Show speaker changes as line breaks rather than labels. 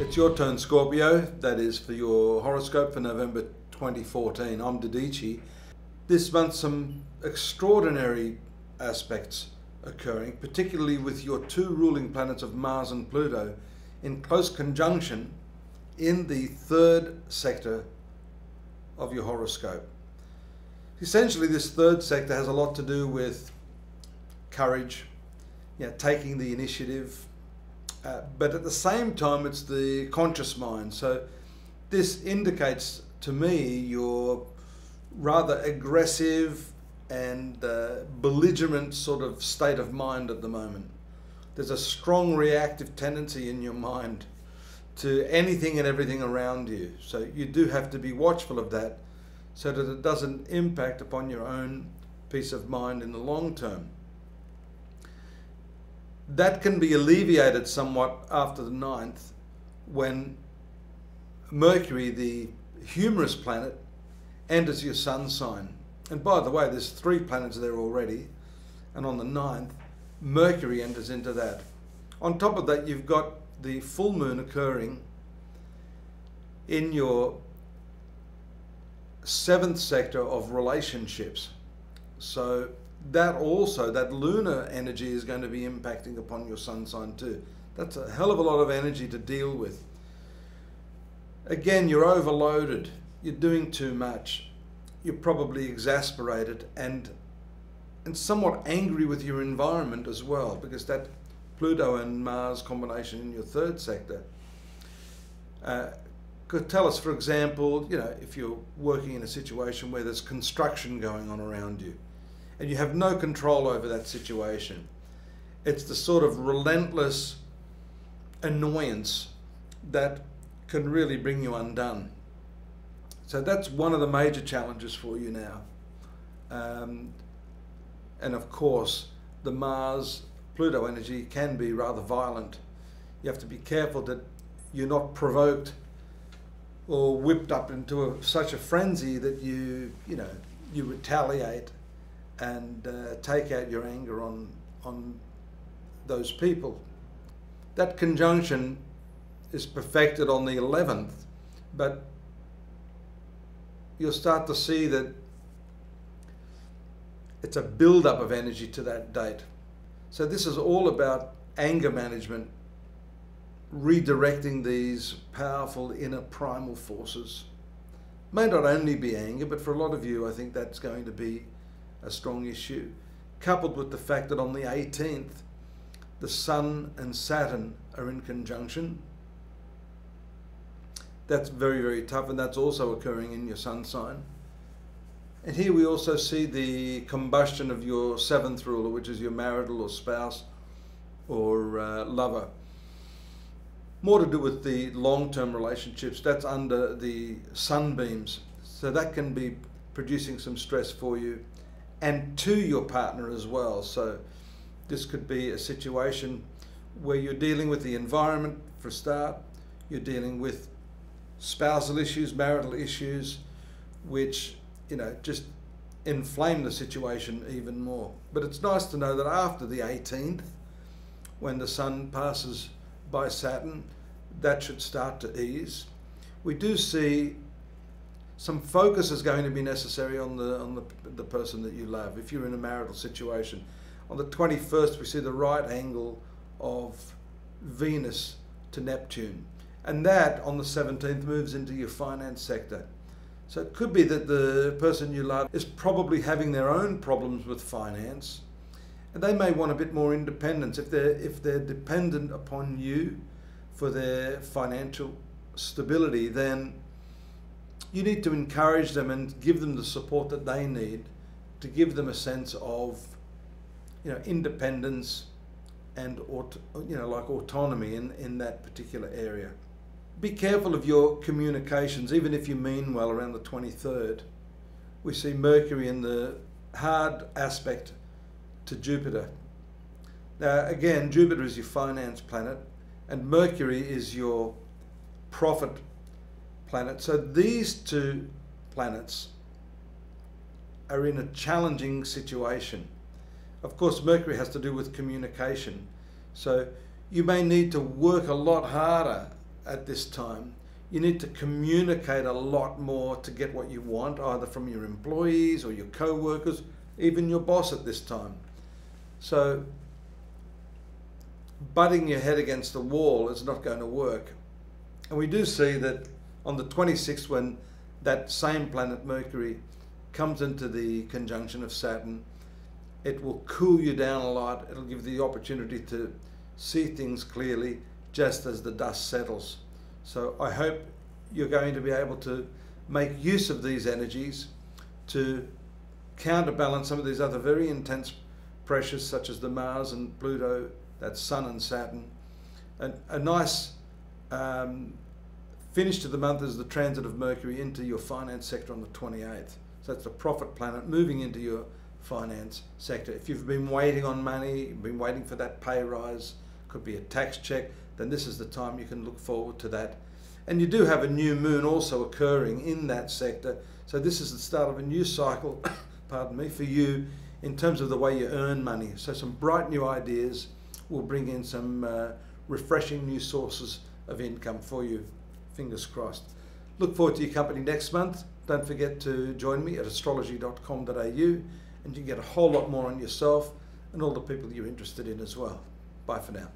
It's your turn, Scorpio. That is for your horoscope for November 2014. I'm Dadhichi. This month some extraordinary aspects occurring, particularly with your two ruling planets of Mars and Pluto in close conjunction in the third sector of your horoscope. Essentially, this third sector has a lot to do with courage, taking the initiative, but at the same time it's the conscious mind. So this indicates to me your rather aggressive and belligerent sort of state of mind at the moment. There's a strong reactive tendency in your mind to anything and everything around you. So you do have to be watchful of that so that it doesn't impact upon your own peace of mind in the long term. That can be alleviated somewhat after the 9th when Mercury, the humorous planet, enters your sun sign. And by the way, there's 3 planets there already, and on the 9th, Mercury enters into that. On top of that, you've got the full moon occurring in your 7th sector of relationships. So that also, that lunar energy is going to be impacting upon your sun sign too. That's a hell of a lot of energy to deal with. Again, you're overloaded, you're doing too much, you're probably exasperated and somewhat angry with your environment as well, because that Pluto and Mars combination in your 3rd sector could tell us, for example, if you're working in a situation where there's construction going on around you and you have no control over that situation. It's the sort of relentless annoyance that can really bring you undone. So that's one of the major challenges for you now. And of course, the Mars-Pluto energy can be rather violent. You have to be careful that you're not provoked or whipped up into such a frenzy that you retaliate and take out your anger on those people. That conjunction is perfected on the 11th, but you'll start to see that it's a build-up of energy to that date. So this is all about anger management, redirecting these powerful inner primal forces. May not only be anger, but for a lot of you, I think that's going to be a strong issue, coupled with the fact that on the 18th, the Sun and Saturn are in conjunction. That's very, very tough, and that's also occurring in your sun sign. And here we also see the combustion of your 7th ruler, which is your marital or spouse or lover. More to do with the long-term relationships. That's under the sunbeams. So that can be producing some stress for you and to your partner as well. So this could be a situation where you're dealing with the environment for a start. You're dealing with spousal issues, marital issues, which just inflame the situation even more. But it's nice to know that after the 18th, when the Sun passes by Saturn, that should start to ease. We do see some focus is going to be necessary on the person that you love. If you're in a marital situation, on the 21st we see the right angle of Venus to Neptune, and that on the 17th moves into your finance sector. So it could be that the person you love is probably having their own problems with finance, and they may want a bit more independence. If they're dependent upon you for their financial stability, then you need to encourage them and give them the support that they need to give them a sense of independence and like autonomy in that particular area. Be careful of your communications, even if you mean well. Around the 23rd, we see Mercury in the hard aspect to Jupiter. Now again, Jupiter is your finance planet and Mercury is your profit planet. So these 2 planets are in a challenging situation. Of course, Mercury has to do with communication. So you may need to work a lot harder at this time. You need to communicate a lot more to get what you want, either from your employees or your co-workers, even your boss at this time. So butting your head against the wall is not going to work. And we do see that on the 26th, when that same planet Mercury comes into the conjunction of Saturn, it will cool you down a lot. It'll give you the opportunity to see things clearly just as the dust settles. So I hope you're going to be able to make use of these energies to counterbalance some of these other very intense pressures, such as the Mars and Pluto, that's Sun and Saturn. And a nice finish to the month is the transit of Mercury into your finance sector on the 28th. So that's the profit planet moving into your finance sector. If you've been waiting on money, you've been waiting for that pay rise, could be a tax check, then this is the time you can look forward to that. And you do have a new moon also occurring in that sector. So this is the start of a new cycle, pardon me, for you in terms of the way you earn money. So some bright new ideas will bring in some refreshing new sources of income for you. Fingers crossed. Look forward to your company next month. Don't forget to join me at astrology.com.au, and you can get a whole lot more on yourself and all the people you're interested in as well. Bye for now.